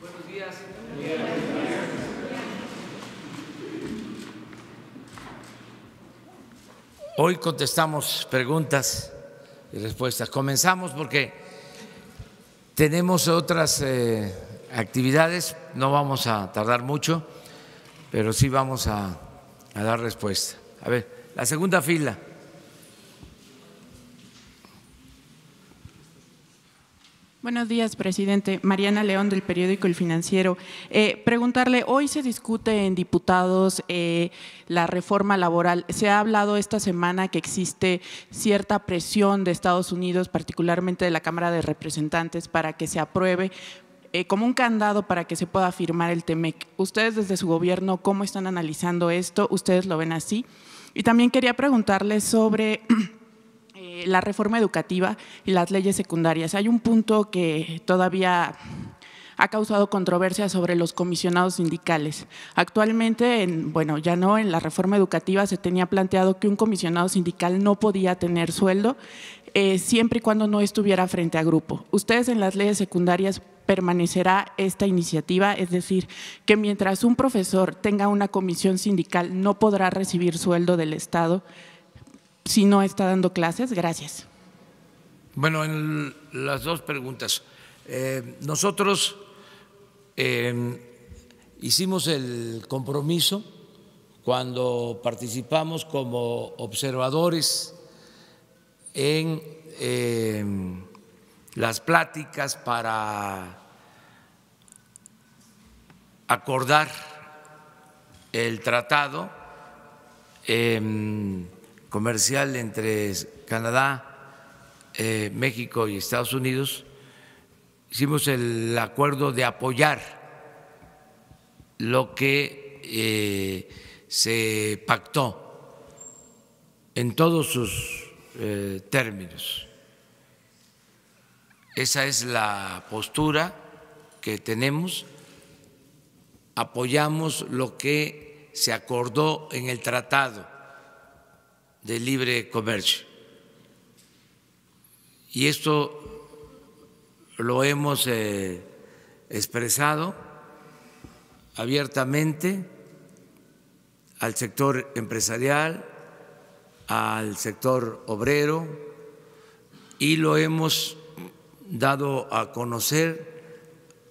Buenos días. Hoy contestamos preguntas y respuestas. Comenzamos porque tenemos otras actividades, no vamos a tardar mucho, pero sí vamos a dar respuesta. A ver, la segunda fila. Buenos días, presidente. Mariana León, del periódico El Financiero. Preguntarle, hoy se discute en diputados la reforma laboral. Se ha hablado esta semana que existe cierta presión de Estados Unidos, particularmente de la Cámara de Representantes, para que se apruebe como un candado para que se pueda firmar el TEMEC. Ustedes desde su gobierno, ¿cómo están analizando esto? ¿Ustedes lo ven así? Y también quería preguntarle sobre la reforma educativa y las leyes secundarias. Hay un punto que todavía ha causado controversia sobre los comisionados sindicales. Actualmente, ya no, en la reforma educativa se tenía planteado que un comisionado sindical no podía tener sueldo siempre y cuando no estuviera frente a grupo. ¿Ustedes en las leyes secundarias permanecerá esta iniciativa? Es decir, que mientras un profesor tenga una comisión sindical no podrá recibir sueldo del Estado si no está dando clases. Gracias. Bueno, en las dos preguntas. Nosotros hicimos el compromiso cuando participamos como observadores en las pláticas para acordar el tratado comercial entre Canadá, México y Estados Unidos. Hicimos el acuerdo de apoyar lo que se pactó en todos sus términos. Esa es la postura que tenemos. Apoyamos lo que se acordó en el Tratado de Libre Comercio. Y esto lo hemos expresado abiertamente al sector empresarial, al sector obrero, y lo hemos dado a conocer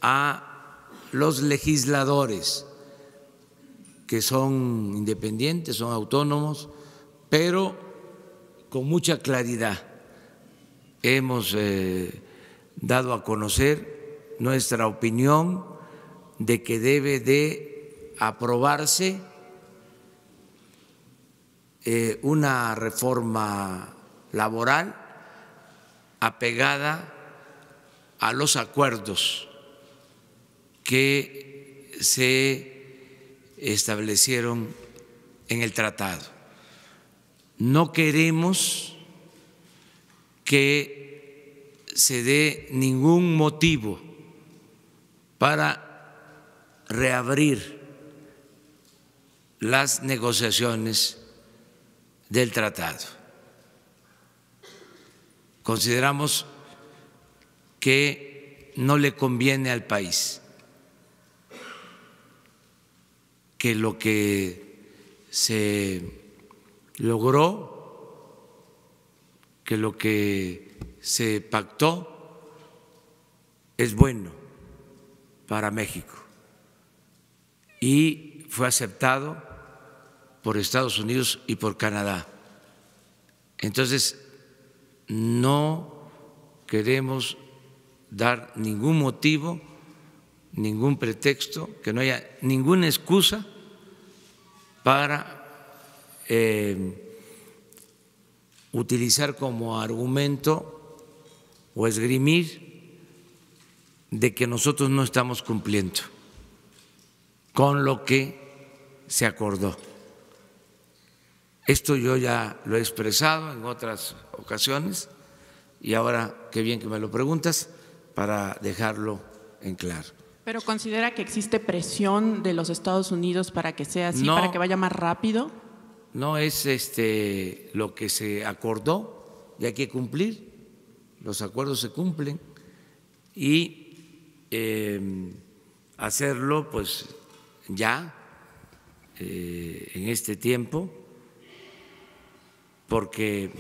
a los legisladores que son independientes, son autónomos, pero con mucha claridad hemos dado a conocer nuestra opinión de que debe de aprobarse una reforma laboral apegada a los acuerdos que se establecieron en el tratado. No queremos que se dé ningún motivo para reabrir las negociaciones del tratado. Consideramos que no le conviene al país, que lo que se logró, que lo que se pactó es bueno para México y fue aceptado por Estados Unidos y por Canadá. Entonces, no queremos dar ningún motivo, ningún pretexto, que no haya ninguna excusa para utilizar como argumento o esgrimir de que nosotros no estamos cumpliendo con lo que se acordó. Esto yo ya lo he expresado en otras ocasiones y ahora qué bien que me lo preguntas para dejarlo en claro. ¿Pero considera que existe presión de los Estados Unidos para que sea así, No, para que vaya más rápido? No es lo que se acordó y hay que cumplir, los acuerdos se cumplen y hacerlo pues ya en este tiempo, porque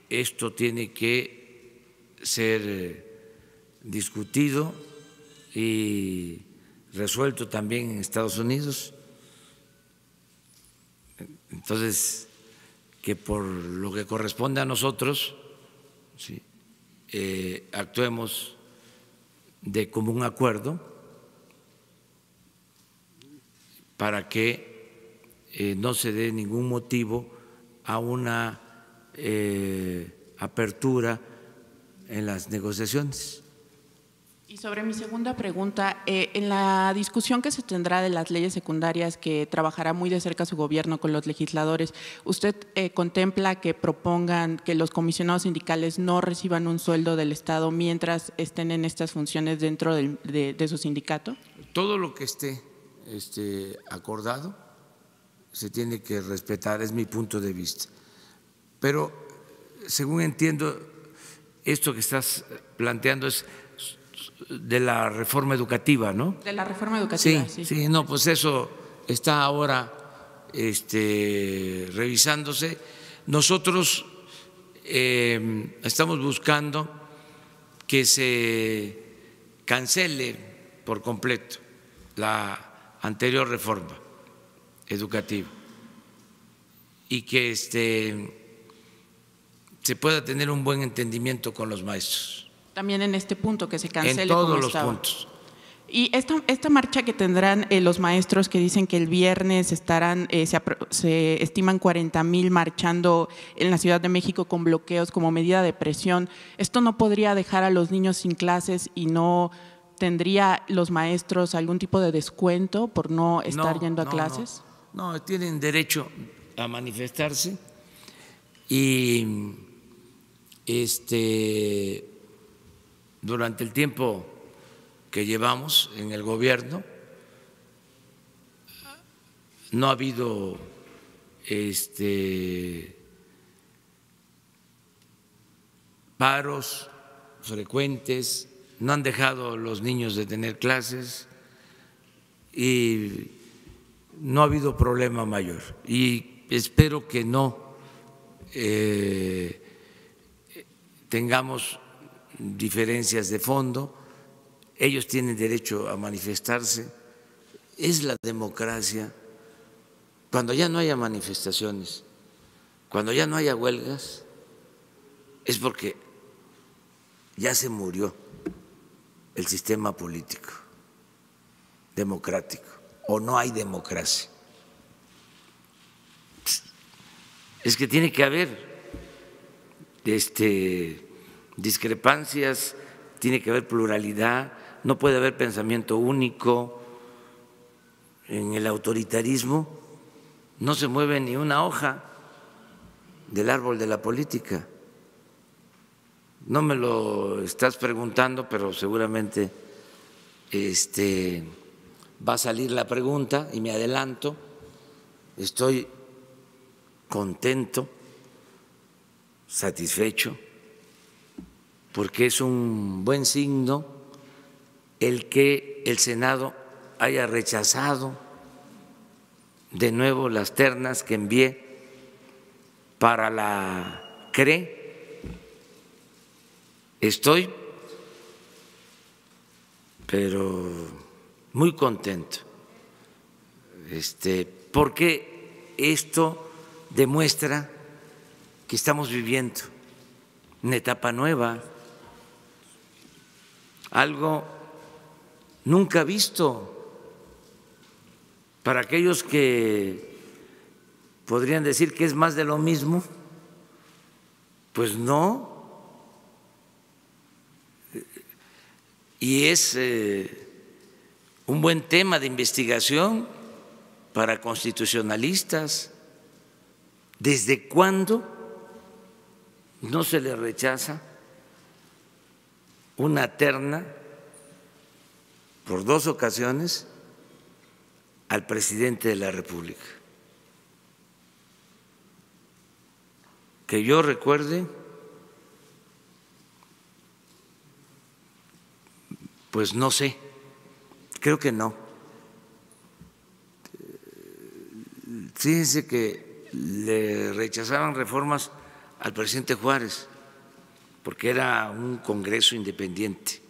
esto tiene que ser discutido y resuelto también en Estados Unidos. Entonces, que por lo que corresponde a nosotros, ¿sí?, actuemos de común acuerdo para que no se dé ningún motivo a una apertura en las negociaciones. Y sobre mi segunda pregunta, en la discusión que se tendrá de las leyes secundarias que trabajará muy de cerca su gobierno con los legisladores, ¿usted contempla que propongan que los comisionados sindicales no reciban un sueldo del Estado mientras estén en estas funciones dentro de su sindicato? Todo lo que esté acordado se tiene que respetar, es mi punto de vista. Pero según entiendo, esto que estás planteando es de la reforma educativa, ¿no? De la reforma educativa, sí. Sí, no, pues eso está ahora revisándose. Nosotros estamos buscando que se cancele por completo la anterior reforma educativa y que se pueda tener un buen entendimiento con los maestros. También en este punto, que se cancele. En todos como los estaba. puntos. Y esta marcha que tendrán los maestros, que dicen que el viernes estarán, se estiman 40,000 marchando en la Ciudad de México con bloqueos como medida de presión, ¿esto no podría dejar a los niños sin clases y no tendría los maestros algún tipo de descuento por no estar yendo a clases? No, tienen derecho a manifestarse y durante el tiempo que llevamos en el gobierno no ha habido paros frecuentes, no han dejado los niños de tener clases y no ha habido problema mayor. Y espero que no tengamos diferencias de fondo. Ellos tienen derecho a manifestarse, es la democracia. Cuando ya no haya manifestaciones, cuando ya no haya huelgas, es porque ya se murió el sistema político democrático o no hay democracia. Es que tiene que haber discrepancias, tiene que haber pluralidad, no puede haber pensamiento único. En el autoritarismo no se mueve ni una hoja del árbol de la política. No me lo estás preguntando, pero seguramente va a salir la pregunta y me adelanto. Estoy contento, satisfecho, porque es un buen signo el que el Senado haya rechazado de nuevo las ternas que envié para la CRE. Estoy, pero muy contento, porque esto demuestra que estamos viviendo una etapa nueva, algo nunca visto. Para aquellos que podrían decir que es más de lo mismo, pues no. Y es un buen tema de investigación para constitucionalistas. ¿Desde cuándo no se le rechaza una terna por 2 ocasiones al presidente de la República? Que yo recuerde, pues no sé Creo que no. Fíjense que le rechazaban reformas al presidente Juárez porque era un Congreso independiente.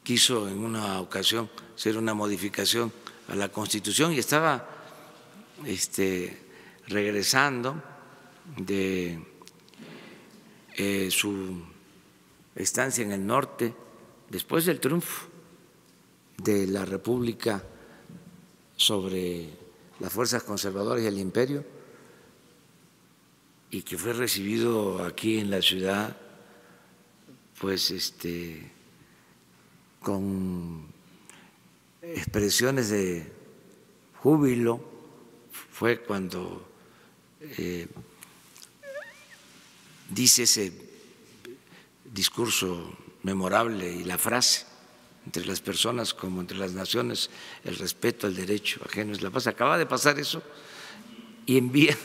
Quiso en una ocasión hacer una modificación a la Constitución y estaba regresando de su estancia en el norte después del triunfo de la República sobre las fuerzas conservadoras y el imperio, y que fue recibido aquí en la ciudad pues con expresiones de júbilo. Fue cuando dice ese discurso memorable y la frase: entre las personas como entre las naciones, el respeto al derecho ajeno es la paz. Acaba de pasar eso y envía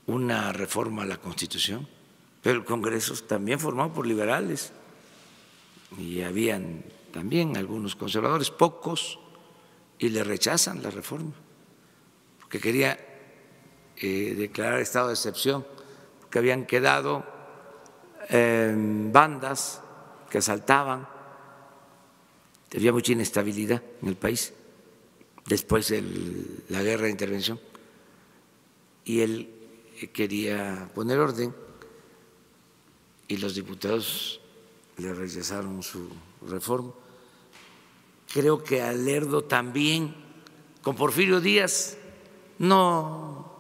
una reforma a la Constitución, pero el Congreso también formado por liberales y habían también algunos conservadores, pocos, y le rechazan la reforma porque quería declarar estado de excepción, porque habían quedado bandas que asaltaban. Había mucha inestabilidad en el país después de la guerra de intervención y él quería poner orden y los diputados le rechazaron su reforma. Creo que a Lerdo también, con Porfirio Díaz, no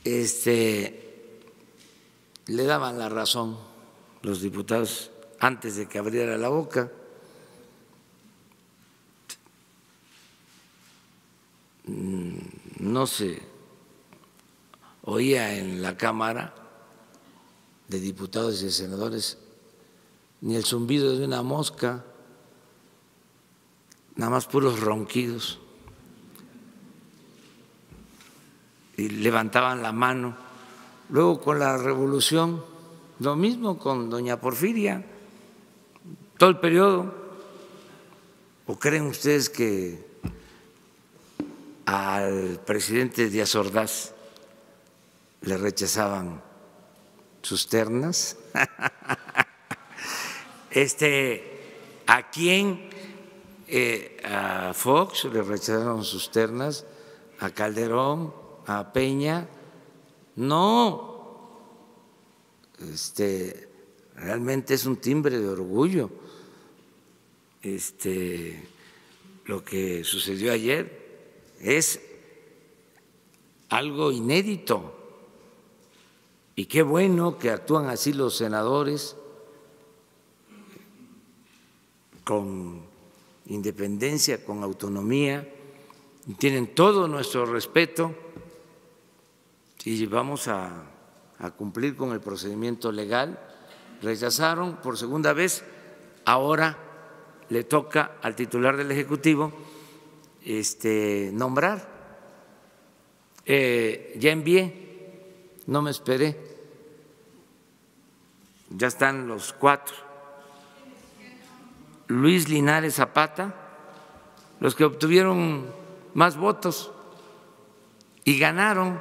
le daban la razón los diputados antes de que abriera la boca. No se oía en la Cámara de Diputados y de Senadores ni el zumbido de una mosca, nada más puros ronquidos, y levantaban la mano. Luego con la Revolución, lo mismo con doña Porfiria, todo el periodo. ¿O creen ustedes que al presidente Díaz Ordaz le rechazaban sus ternas? ¿A quién? A Fox le rechazaron sus ternas, a Calderón, a Peña. No, realmente es un timbre de orgullo lo que sucedió ayer. Es algo inédito y qué bueno que actúan así los senadores, con independencia, con autonomía, y tienen todo nuestro respeto, y vamos a cumplir con el procedimiento legal. Rechazaron por segunda vez, ahora le toca al titular del Ejecutivo nombrar. Ya envié, no me esperé, ya están los 4. Luis Linares Zapata, los que obtuvieron más votos y ganaron,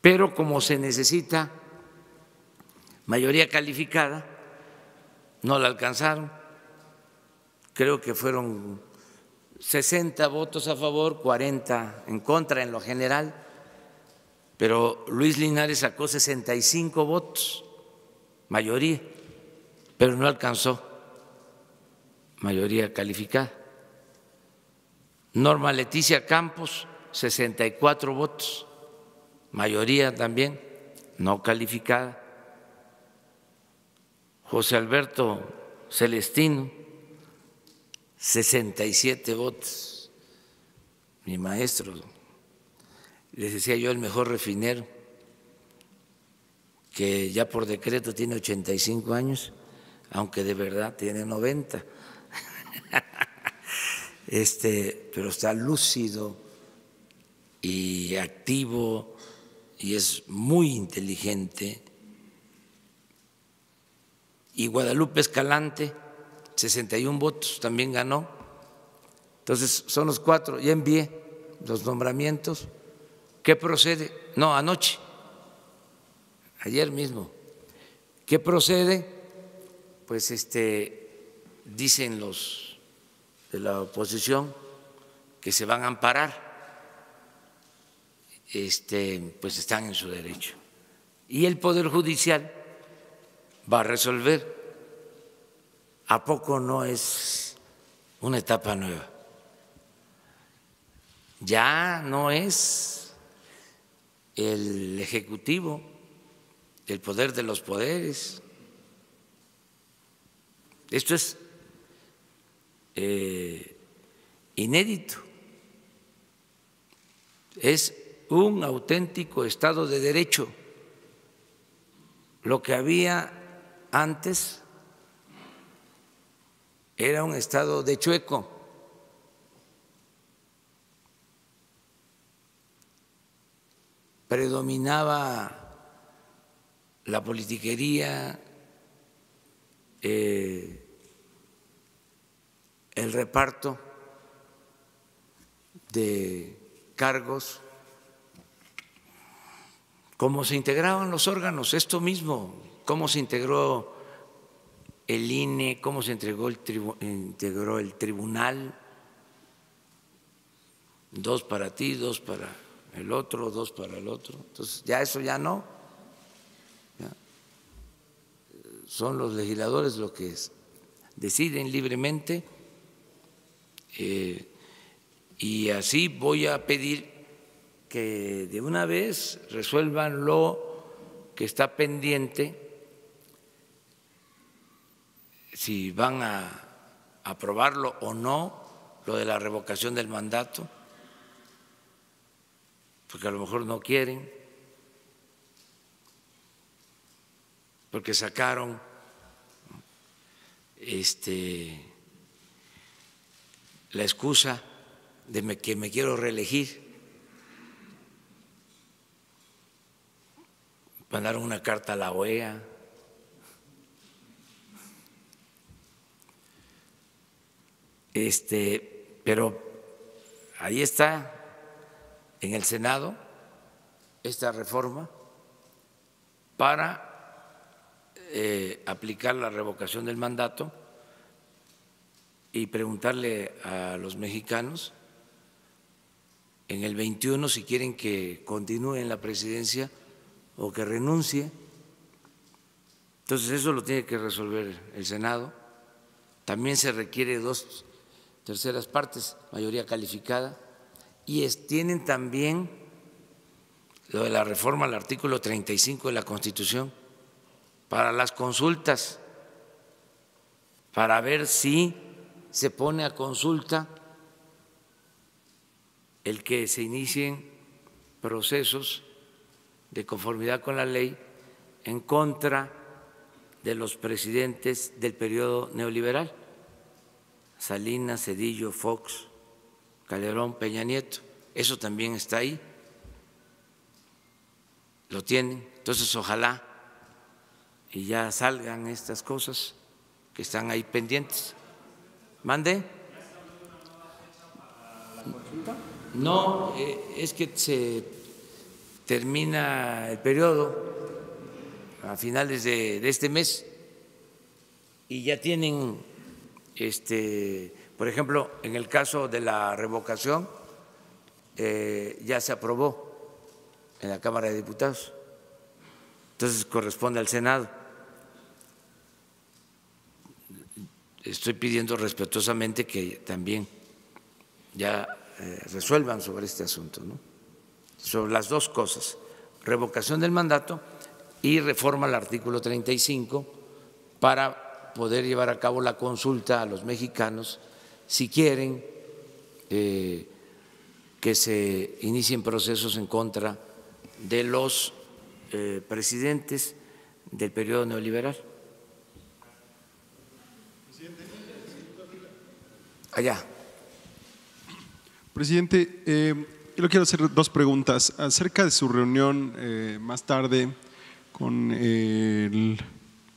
pero como se necesita mayoría calificada, no la alcanzaron. Creo que fueron 60 votos a favor, 40 en contra en lo general, pero Luis Linares sacó 65 votos, mayoría, pero no alcanzó mayoría calificada. Norma Leticia Campos, 64 votos, mayoría también no calificada. José Alberto Celestino, 67 votos, mi maestro, les decía yo, el mejor refinero, que ya por decreto tiene 85 años, aunque de verdad tiene 90. Pero está lúcido y activo y es muy inteligente y Guadalupe Escalante, 61 votos, también ganó. Entonces, son los 4. Ya envié los nombramientos. ¿Qué procede? No, anoche, ayer mismo. ¿Qué procede? Pues dicen los de la oposición que se van a amparar. Pues están en su derecho. Y el Poder Judicial va a resolver. ¿A poco no es una etapa nueva? Ya no es el Ejecutivo, el poder de los poderes. Esto es inédito. Es un auténtico Estado de Derecho. Lo que había antes era un Estado de chueco. Predominaba la politiquería, el reparto de cargos, cómo se integraban los órganos, esto mismo, cómo se integró el INE, cómo se integró el tribunal, 2 para ti, 2 para el otro, 2 para el otro. Entonces, ya eso ya no. Ya. Son los legisladores los que deciden libremente y así voy a pedir que de una vez resuelvan lo que está pendiente, si van a aprobarlo o no, lo de la revocación del mandato, porque a lo mejor no quieren, porque sacaron la excusa de que me quiero reelegir. Mandaron una carta a la OEA. Pero ahí está en el Senado esta reforma para aplicar la revocación del mandato y preguntarle a los mexicanos en el 21 si quieren que continúe en la presidencia o que renuncie. Entonces eso lo tiene que resolver el Senado. También se requiere 2/3 partes, mayoría calificada, y tienen también lo de la reforma al artículo 35 de la Constitución para las consultas, para ver si se pone a consulta el que se inicien procesos de conformidad con la ley en contra de los presidentes del periodo neoliberal, Salinas, Zedillo, Fox, Calderón, Peña Nieto. Eso también está ahí, lo tienen. Entonces, ojalá y ya salgan estas cosas que están ahí pendientes. ¿Mande? No, es que se termina el periodo a finales de este mes y ya tienen, por ejemplo, en el caso de la revocación, ya se aprobó en la Cámara de Diputados, entonces corresponde al Senado. Estoy pidiendo respetuosamente que también ya resuelvan sobre este asunto, ¿no? Sobre las dos cosas, revocación del mandato y reforma al artículo 35 para poder llevar a cabo la consulta a los mexicanos si quieren que se inicien procesos en contra de los presidentes del periodo neoliberal. Allá. Presidente, yo le quiero hacer 2 preguntas acerca de su reunión más tarde con el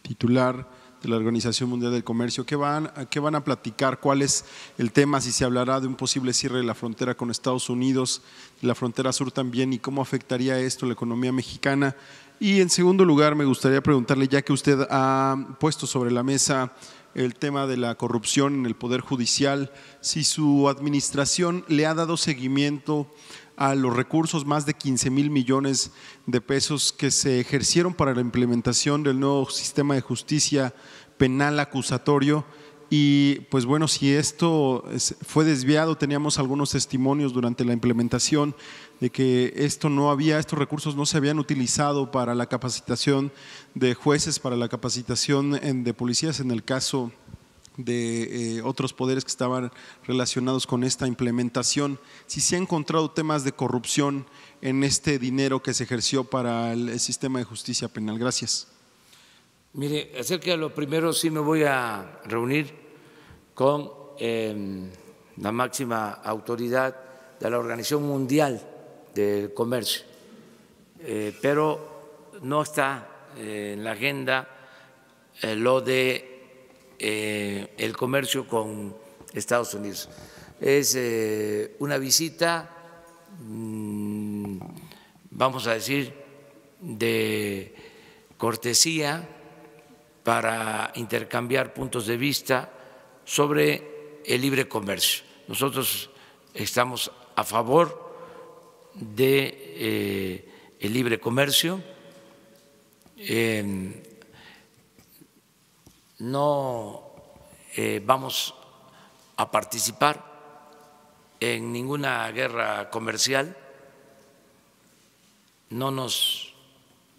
titular de la Organización Mundial del Comercio. ¿Qué van a platicar? ¿Cuál es el tema? Si se hablará de un posible cierre de la frontera con Estados Unidos, de la frontera sur también, y cómo afectaría esto a la economía mexicana. Y en segundo lugar, me gustaría preguntarle, ya que usted ha puesto sobre la mesa el tema de la corrupción en el Poder Judicial, si su administración le ha dado seguimiento a los recursos, más de 15,000 millones de pesos que se ejercieron para la implementación del nuevo sistema de justicia penal acusatorio. Y pues bueno, si esto fue desviado, teníamos algunos testimonios durante la implementación de que estos recursos no se habían utilizado para la capacitación de jueces, para la capacitación de policías en el caso de otros poderes que estaban relacionados con esta implementación. Si se han encontrado temas de corrupción en este dinero que se ejerció para el sistema de justicia penal. Gracias. Mire, acerca de lo primero, sí me voy a reunir con la máxima autoridad de la Organización Mundial del Comercio, pero no está en la agenda lo de el comercio con Estados Unidos. Es una visita, vamos a decir, de cortesía para intercambiar puntos de vista sobre el libre comercio. Nosotros estamos a favor de el libre comercio. No vamos a participar en ninguna guerra comercial, no nos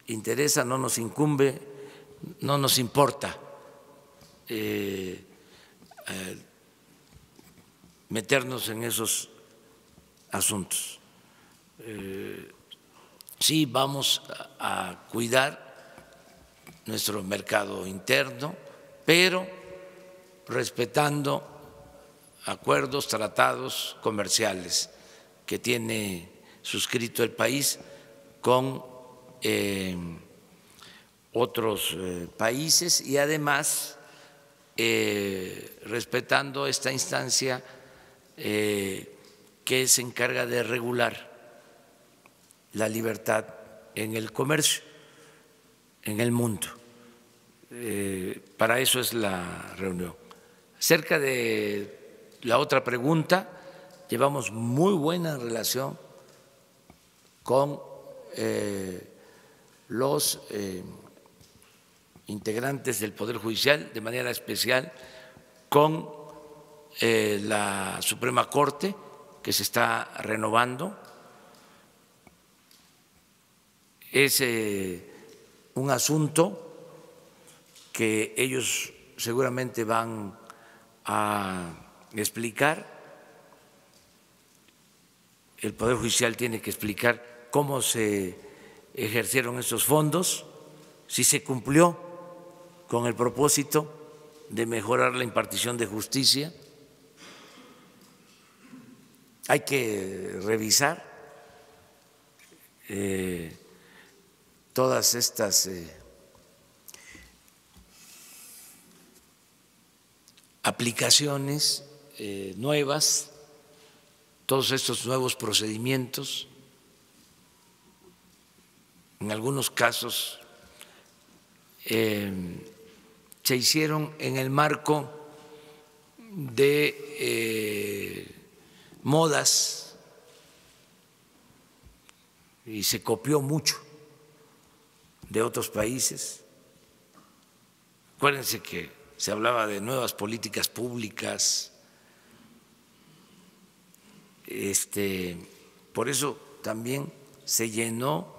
interesa, no nos incumbe, no nos importa meternos en esos asuntos. Sí vamos a cuidar nuestro mercado interno, pero respetando acuerdos, tratados comerciales que tiene suscrito el país con otros países, y además respetando esta instancia que se encarga de regular la libertad en el comercio en el mundo. Para eso es la reunión. Acerca de la otra pregunta, llevamos muy buena relación con los integrantes del Poder Judicial, de manera especial con la Suprema Corte, que se está renovando. Es un asunto que ellos seguramente van a explicar. El Poder Judicial tiene que explicar cómo se ejercieron estos fondos, si se cumplió con el propósito de mejorar la impartición de justicia. Hay que revisar todas estas aplicaciones nuevas, todos estos nuevos procedimientos. En algunos casos se hicieron en el marco de modas y se copió mucho de otros países. Acuérdense que se hablaba de nuevas políticas públicas. Por eso también se llenó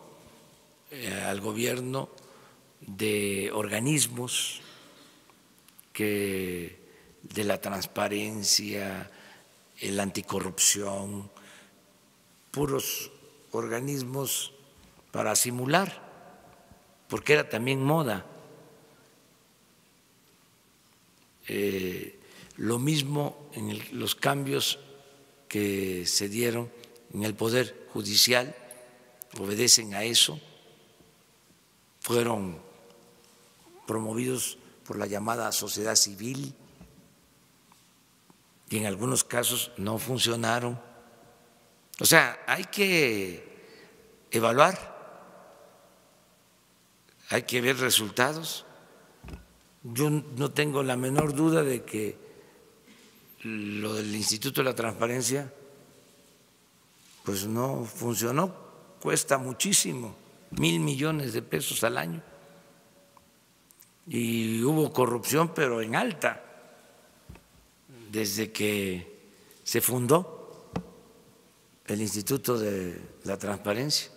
al gobierno de organismos de la transparencia, la anticorrupción, puros organismos para simular, porque era también moda. Lo mismo en los cambios que se dieron en el Poder Judicial, obedecen a eso, fueron promovidos por la llamada sociedad civil y en algunos casos no funcionaron. O sea, hay que evaluar, hay que ver resultados. Yo no tengo la menor duda de que lo del Instituto de la Transparencia pues no funcionó, cuesta muchísimo, 1,000 millones de pesos al año. Y hubo corrupción, pero en alta, desde que se fundó el Instituto de la Transparencia.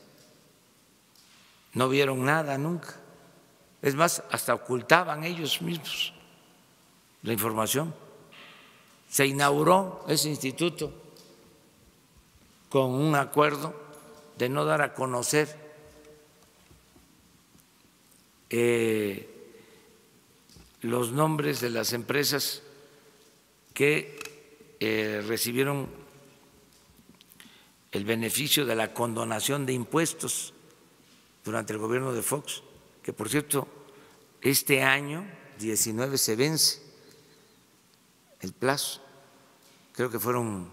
No vieron nada nunca. Es más, hasta ocultaban ellos mismos la información. Se inauguró ese instituto con un acuerdo de no dar a conocer los nombres de las empresas que recibieron el beneficio de la condonación de impuestos durante el gobierno de Fox, que por cierto, este año 19 se vence el plazo. Creo que fueron,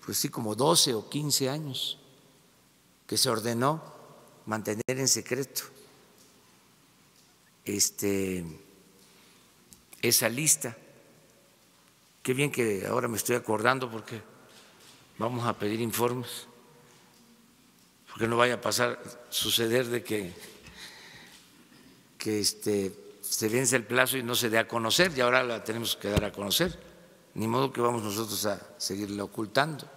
pues sí, como 12 o 15 años que se ordenó mantener en secreto esa lista. Qué bien que ahora me estoy acordando porque vamos a pedir informes, porque no vaya a suceder de que se vence el plazo y no se dé a conocer, y ahora la tenemos que dar a conocer. Ni modo que vamos nosotros a seguirla ocultando.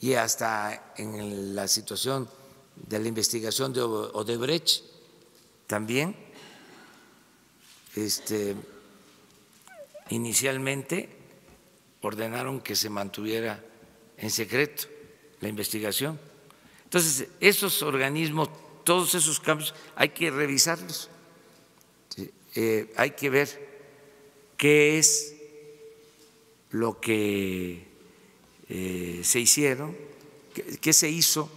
Y hasta en la situación de la investigación de Odebrecht también, inicialmente ordenaron que se mantuviera en secreto la investigación. Entonces, esos organismos, todos esos cambios, hay que revisarlos, hay que ver qué es lo que se hicieron, qué se hizo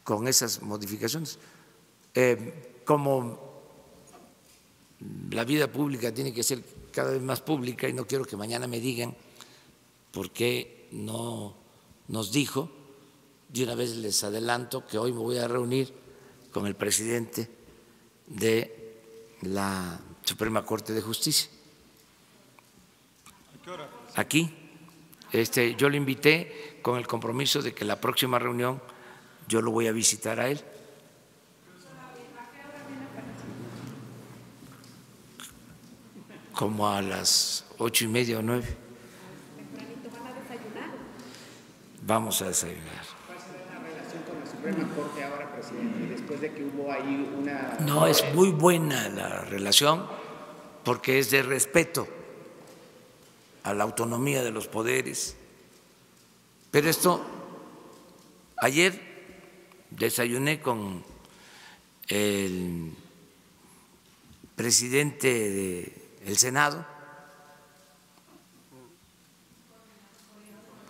con esas modificaciones. Como la vida pública tiene que ser cada vez más pública, y no quiero que mañana me digan por qué no nos dijo, de una vez les adelanto que hoy me voy a reunir con el presidente de la Suprema Corte de Justicia. ¿A qué hora? Aquí. Yo lo invité con el compromiso de que la próxima reunión yo lo voy a visitar a él. Como a las 8:30 o 9. Vamos a desayunar. ¿Cuál será la relación con la Suprema Corte ahora, presidente? Después de que hubo ahí una… No, es muy buena la relación porque es de respeto a la autonomía de los poderes. Pero ayer desayuné con el presidente del Senado,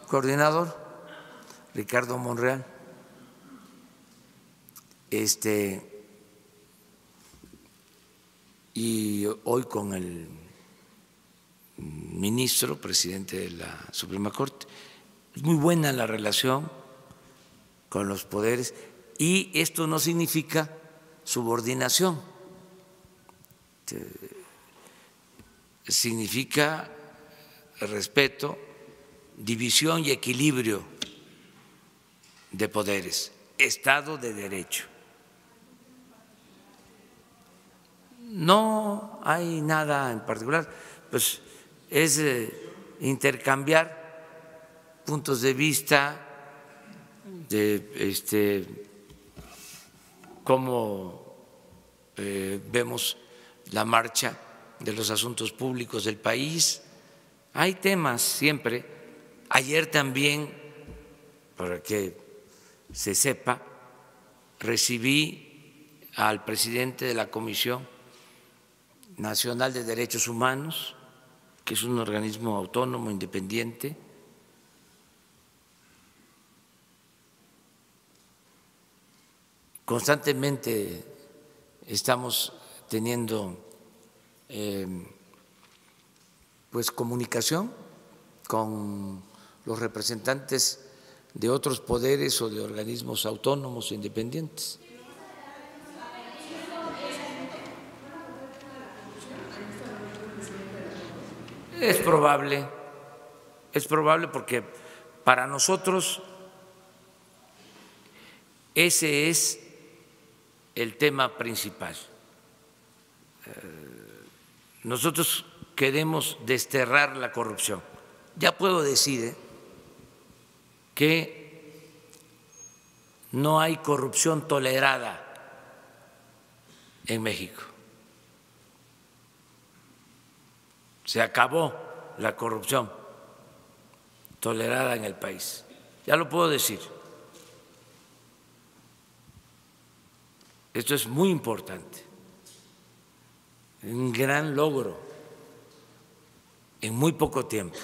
coordinador Ricardo Monreal, y hoy con el ministro, presidente de la Suprema Corte. Es muy buena la relación con los poderes y esto no significa subordinación, significa respeto, división y equilibrio de poderes, Estado de Derecho. No hay nada en particular, pues es intercambiar puntos de vista de cómo vemos la marcha de los asuntos públicos del país. Hay temas siempre. Ayer también, para que se sepa, recibí al presidente de la Comisión Nacional de Derechos Humanos, que es un organismo autónomo, independiente. Constantemente estamos teniendo pues comunicación con los representantes de otros poderes o de organismos autónomos o independientes. Es probable porque para nosotros ese es el tema principal. Nosotros queremos desterrar la corrupción. Ya puedo decir que no hay corrupción tolerada en México. Se acabó la corrupción tolerada en el país. Ya lo puedo decir. Esto es muy importante, un gran logro en muy poco tiempo.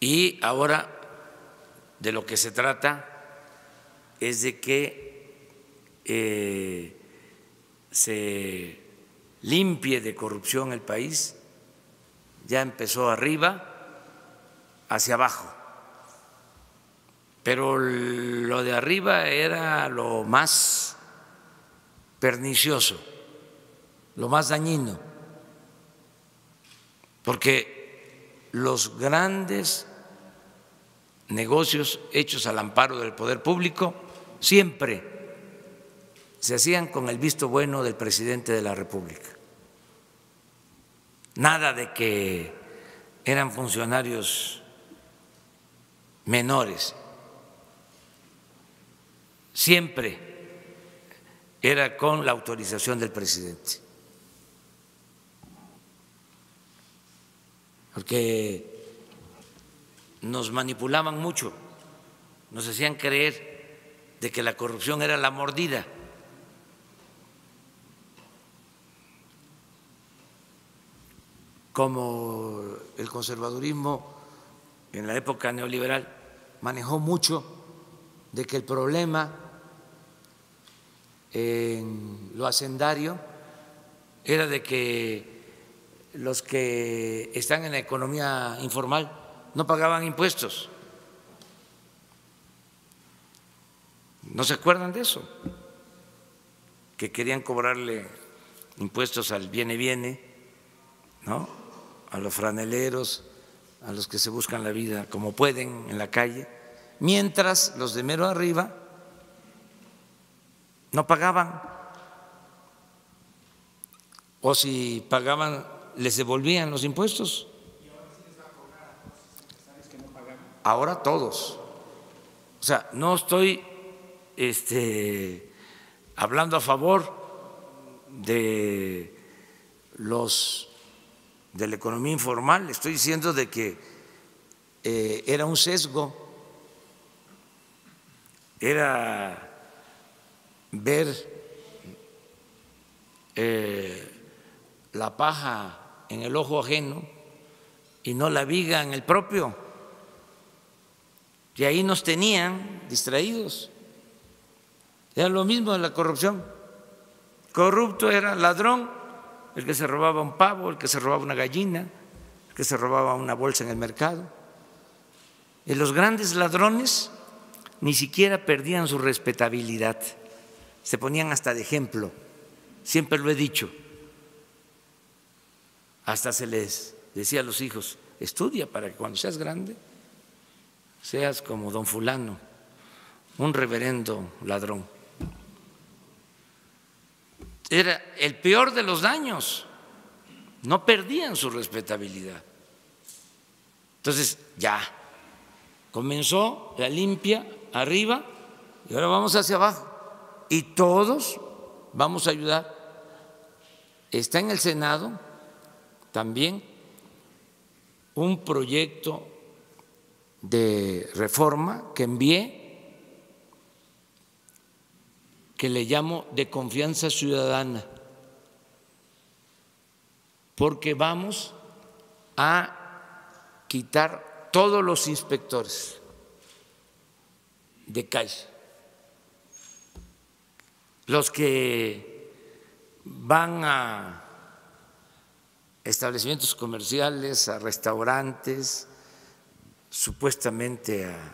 Y ahora de lo que se trata es de que se limpie de corrupción el país. Ya empezó arriba, hacia abajo. Pero lo de arriba era lo más pernicioso, lo más dañino, porque los grandes negocios hechos al amparo del poder público siempre se hacían con el visto bueno del presidente de la República. Nada de que eran funcionarios menores. Siempre era con la autorización del presidente, porque nos manipulaban mucho, nos hacían creer de que la corrupción era la mordida. Como el conservadurismo en la época neoliberal manejó mucho de que el problema en lo hacendario era de que los que están en la economía informal no pagaban impuestos. ¿No se acuerdan de eso? Que querían cobrarle impuestos al viene, ¿no? A los franeleros, a los que se buscan la vida como pueden en la calle, mientras los de mero arriba no pagaban, o si pagaban les devolvían los impuestos. Ahora todos. O sea, no estoy hablando a favor de los de la economía informal, estoy diciendo de que era un sesgo, era ver la paja en el ojo ajeno y no la viga en el propio. Y ahí nos tenían distraídos. Era lo mismo de la corrupción. Corrupto era ladrón, el que se robaba un pavo, el que se robaba una gallina, el que se robaba una bolsa en el mercado. Y los grandes ladrones ni siquiera perdían su respetabilidad, se ponían hasta de ejemplo, siempre lo he dicho. Hasta se les decía a los hijos: estudia para que cuando seas grande seas como don fulano, un reverendo ladrón. Era el peor de los daños, no perdían su respetabilidad. Entonces ya comenzó la limpia arriba y ahora vamos hacia abajo y todos vamos a ayudar. Está en el Senado también un proyecto de reforma que envié, que le llamo de confianza ciudadana, porque vamos a quitar todos los inspectores de calle los que van a establecimientos comerciales, a restaurantes, supuestamente a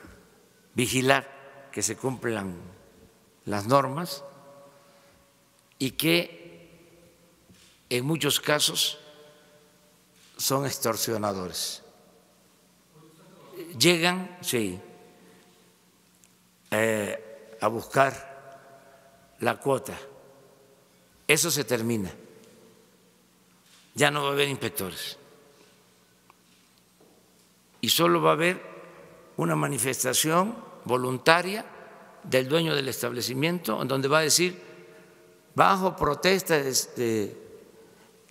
vigilar que se cumplan las normas y que en muchos casos son extorsionadores. Llegan, sí, a buscar la cuota. Eso se termina. Ya no va a haber inspectores. Y solo va a haber una manifestación voluntaria del dueño del establecimiento, en donde va a decir, bajo protesta de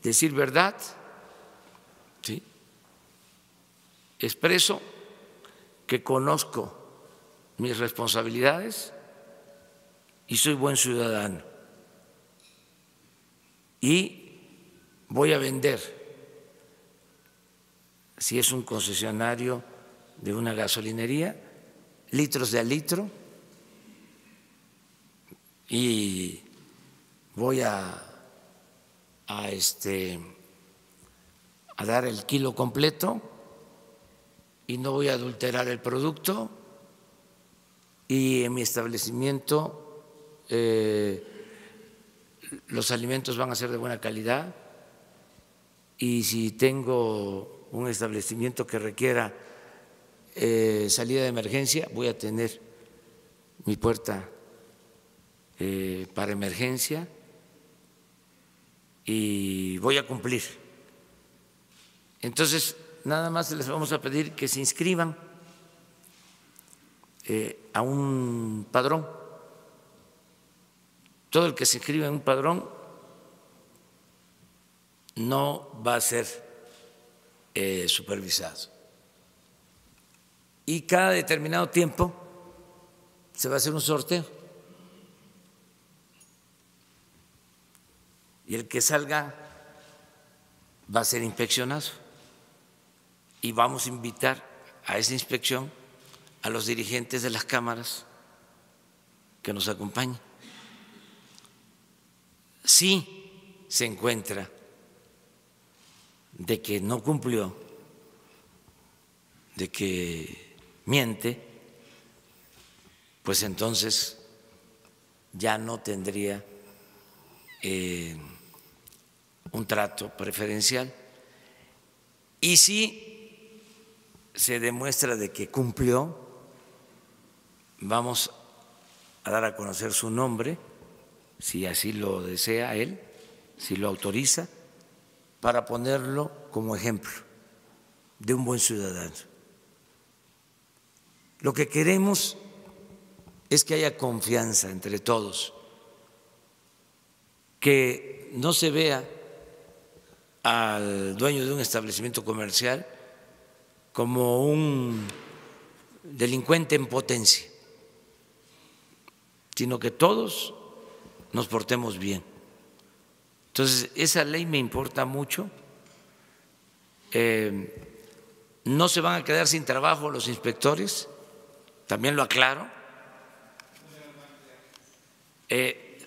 decir verdad, ¿sí?, expreso que conozco mis responsabilidades y soy buen ciudadano y voy a vender, si es un concesionario de una gasolinería, litros de a litro y voy a dar el kilo completo y no voy a adulterar el producto, y en mi establecimiento los alimentos van a ser de buena calidad, y si tengo un establecimiento que requiera salida de emergencia, voy a tener mi puerta para emergencia y voy a cumplir. Entonces, nada más les vamos a pedir que se inscriban a un padrón. Todo el que se inscriba en un padrón no va a ser supervisado. Y cada determinado tiempo se va a hacer un sorteo. Y el que salga va a ser inspeccionado. Y vamos a invitar a esa inspección a los dirigentes de las cámaras que nos acompañen. Si se encuentra de que no cumplió, de que miente, pues entonces ya no tendría un trato preferencial. Y si se demuestra de que cumplió, vamos a dar a conocer su nombre, si así lo desea él, si lo autoriza, para ponerlo como ejemplo de un buen ciudadano. Lo que queremos es que haya confianza entre todos, que no se vea al dueño de un establecimiento comercial como un delincuente en potencia, sino que todos nos portemos bien. Entonces, esa ley me importa mucho. No se van a quedar sin trabajo los inspectores, también lo aclaro.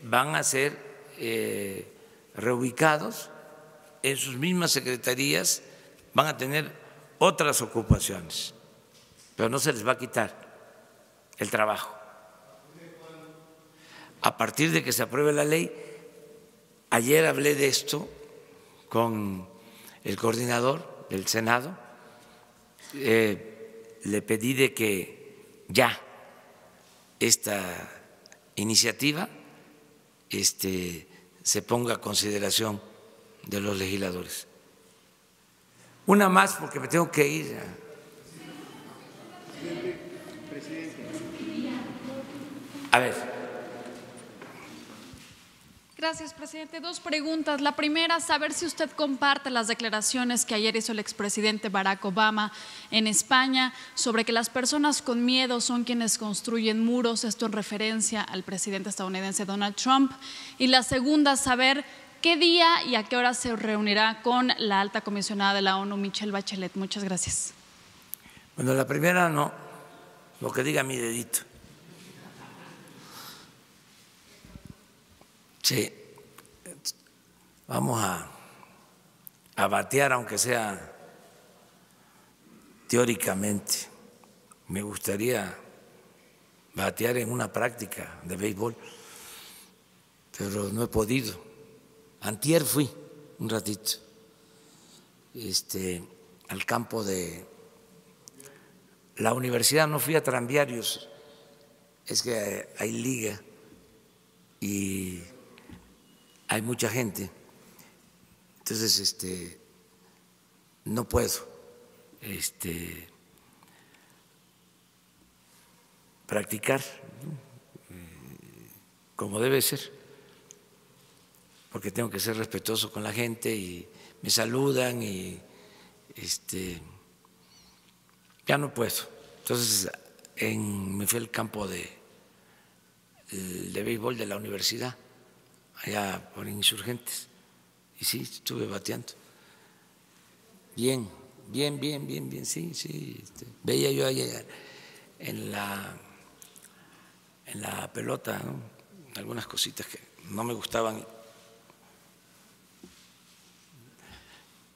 Van a ser reubicados en sus mismas secretarías, van a tener otras ocupaciones, pero no se les va a quitar el trabajo. A partir de que se apruebe la ley, ayer hablé de esto con el coordinador del Senado, le pedí de que ya esta iniciativa se ponga a consideración de los legisladores. Una más porque me tengo que ir. A ver. Gracias, presidente. Dos preguntas. La primera, saber si usted comparte las declaraciones que ayer hizo el expresidente Barack Obama en España sobre que las personas con miedo son quienes construyen muros, esto en referencia al presidente estadounidense Donald Trump. Y la segunda, saber qué día y a qué hora se reunirá con la alta comisionada de la ONU, Michelle Bachelet. Muchas gracias. Bueno, la primera no, lo que diga mi dedito. Sí, vamos a batear, aunque sea teóricamente. Me gustaría batear en una práctica de béisbol, pero no he podido. Antier fui un ratito al campo de la universidad, no fui a tranviarios, es que hay liga y hay mucha gente, entonces no puedo practicar como debe ser, porque tengo que ser respetuoso con la gente y me saludan y ya no puedo. Entonces me fui al campo de béisbol de la universidad, allá por Insurgentes, y sí, estuve bateando. Bien, sí. Veía yo ahí en la pelota, ¿no?, algunas cositas que no me gustaban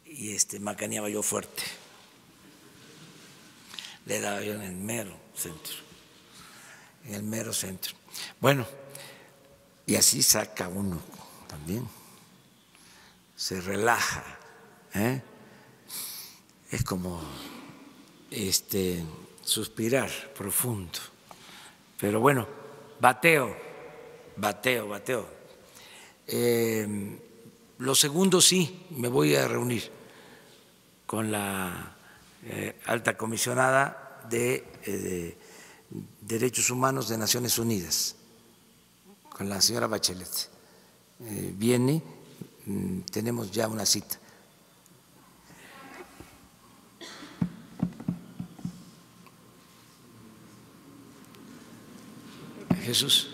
y macaneaba yo fuerte. Le daba yo en el mero centro. Bueno, y así saca uno también, se relaja, es como suspirar profundo. Pero bueno, bateo. Lo segundo, sí, me voy a reunir con la alta comisionada de Derechos Humanos de Naciones Unidas, con la señora Bachelet. Viene, tenemos ya una cita. Jesús,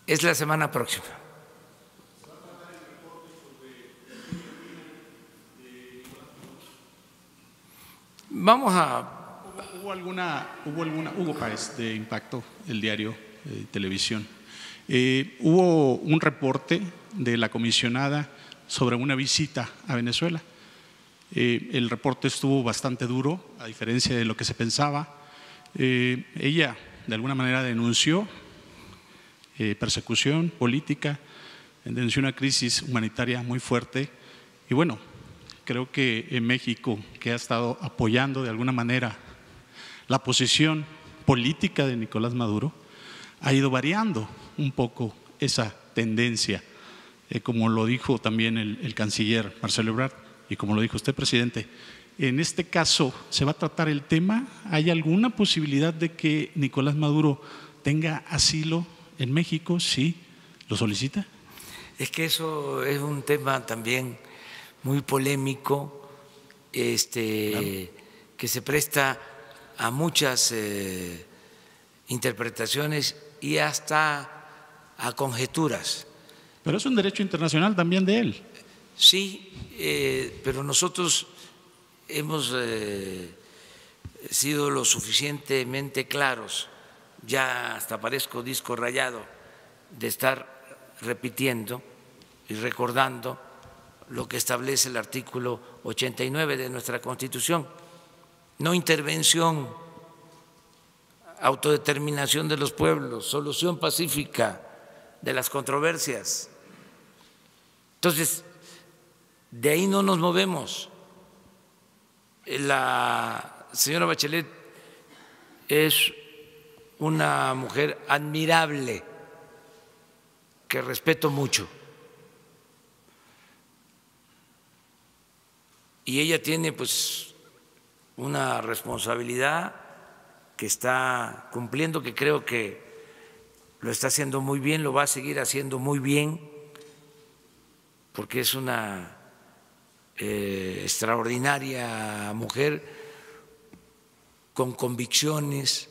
es la semana próxima. Vamos a… Hugo Páez, de Impacto, el diario Televisión. Hubo un reporte de la comisionada sobre una visita a Venezuela. El reporte estuvo bastante duro, a diferencia de lo que se pensaba. Ella, de alguna manera, denunció persecución política, denunció una crisis humanitaria muy fuerte. Y bueno, creo que en México, que ha estado apoyando de alguna manera la posición política de Nicolás Maduro, ha ido variando un poco esa tendencia, como lo dijo también el canciller Marcelo Ebrard y como lo dijo usted, presidente. En este caso, ¿se va a tratar el tema? ¿Hay alguna posibilidad de que Nicolás Maduro tenga asilo en México? ¿Sí? ¿Lo solicita? Es que eso es un tema también muy polémico, claro, que se presta a muchas interpretaciones y hasta a conjeturas. Pero es un derecho internacional también de él. Sí, pero nosotros hemos sido lo suficientemente claros, ya hasta parezco disco rayado de estar repitiendo y recordando lo que establece el artículo 89 de nuestra Constitución: no intervención, autodeterminación de los pueblos, solución pacífica de las controversias. Entonces, de ahí no nos movemos. La señora Bachelet es una mujer admirable, que respeto mucho, y ella tiene pues una responsabilidad que está cumpliendo, que creo que lo está haciendo muy bien, lo va a seguir haciendo muy bien, porque es una extraordinaria mujer con convicciones.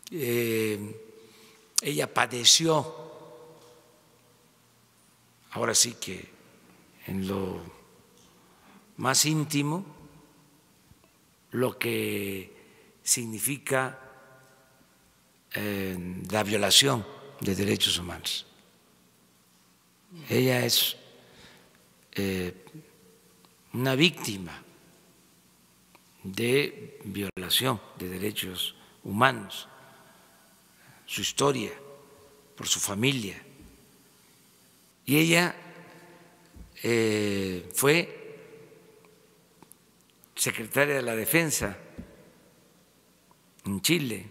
Ella padeció, ahora sí que en lo más íntimo, lo que significa la violación de Derechos Humanos. Ella es una víctima de violación de derechos humanos, su historia, por su familia. Y ella fue secretaria de la Defensa en Chile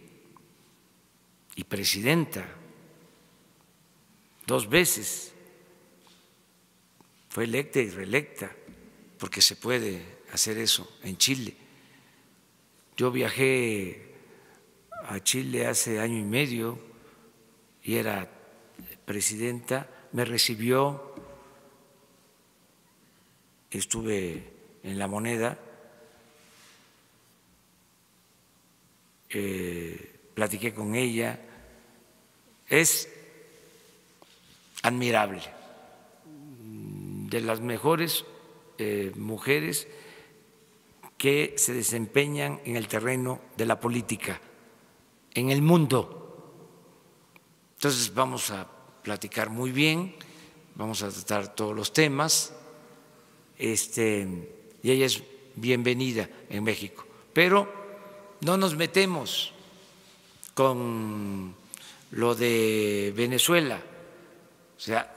y presidenta 2 veces. Fue electa y reelecta, porque se puede hacer eso en Chile. Yo viajé a Chile hace año y medio y era presidenta, me recibió, estuve en La Moneda, platiqué con ella, es admirable, de las mejores mujeres que se desempeñan en el terreno de la política en el mundo. Entonces vamos a platicar muy bien, vamos a tratar todos los temas, y ella es bienvenida en México. Pero no nos metemos con lo de Venezuela, o sea,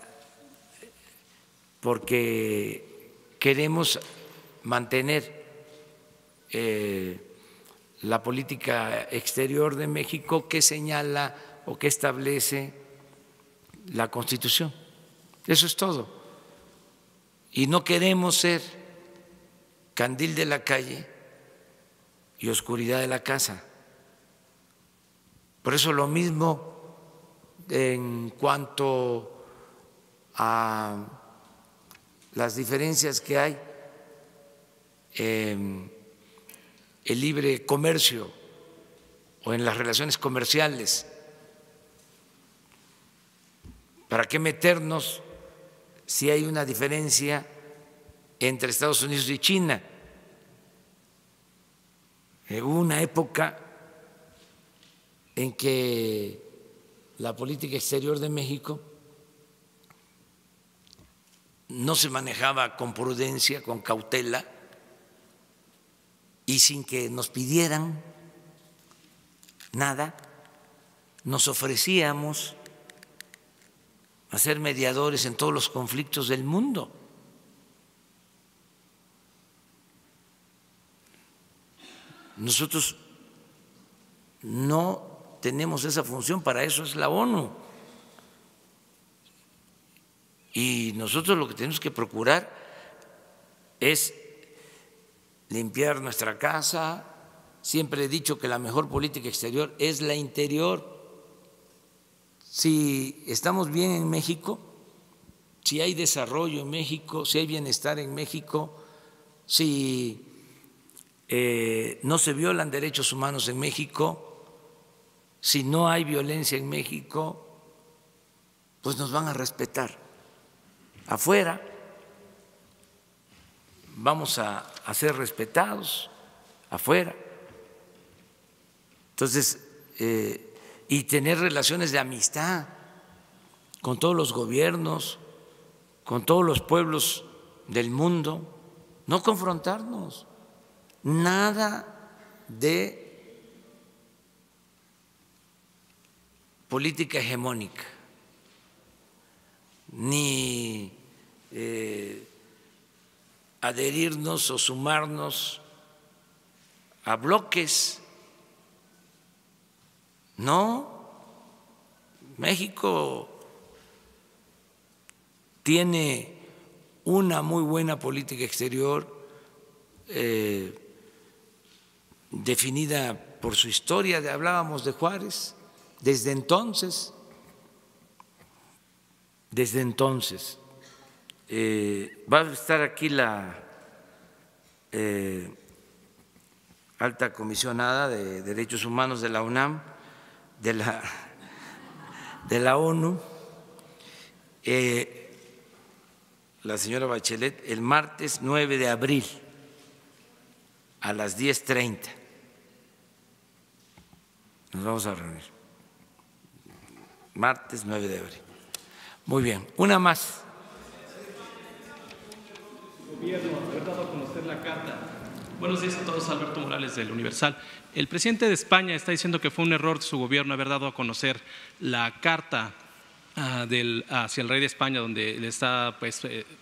porque queremos mantener la política exterior de México que señala o que establece la Constitución. Eso es todo. Y no queremos ser candil de la calle y oscuridad de la casa. Por eso lo mismo en cuanto a las diferencias que hay en el libre comercio o en las relaciones comerciales. ¿Para qué meternos si hay una diferencia entre Estados Unidos y China? Hubo una época en que la política exterior de México no se manejaba con prudencia, con cautela y sin que nos pidieran nada, nos ofrecíamos a ser mediadores en todos los conflictos del mundo. Nosotros no tenemos esa función, para eso es la ONU. Y nosotros lo que tenemos que procurar es limpiar nuestra casa. Siempre he dicho que la mejor política exterior es la interior. Si estamos bien en México, si hay desarrollo en México, si hay bienestar en México, si no se violan derechos humanos en México, si no hay violencia en México, pues nos van a respetar. Afuera vamos a ser respetados, afuera. Entonces, y tener relaciones de amistad con todos los gobiernos, con todos los pueblos del mundo, no confrontarnos, nada de política hegemónica, ni adherirnos o sumarnos a bloques. No, México tiene una muy buena política exterior definida por su historia. Hablábamos de Juárez. Desde entonces va a estar aquí la alta comisionada de Derechos Humanos de la UNAM, de la ONU, la señora Bachelet, el martes 9 de abril a las 10:30. Nos vamos a reunir. Martes 9 de abril. Muy bien, una más. Gobierno, haber dado a conocer la carta. Buenos días a todos, Alberto Morales del Universal. El presidente de España está diciendo que fue un error de su gobierno haber dado a conocer la carta hacia el rey de España, donde le está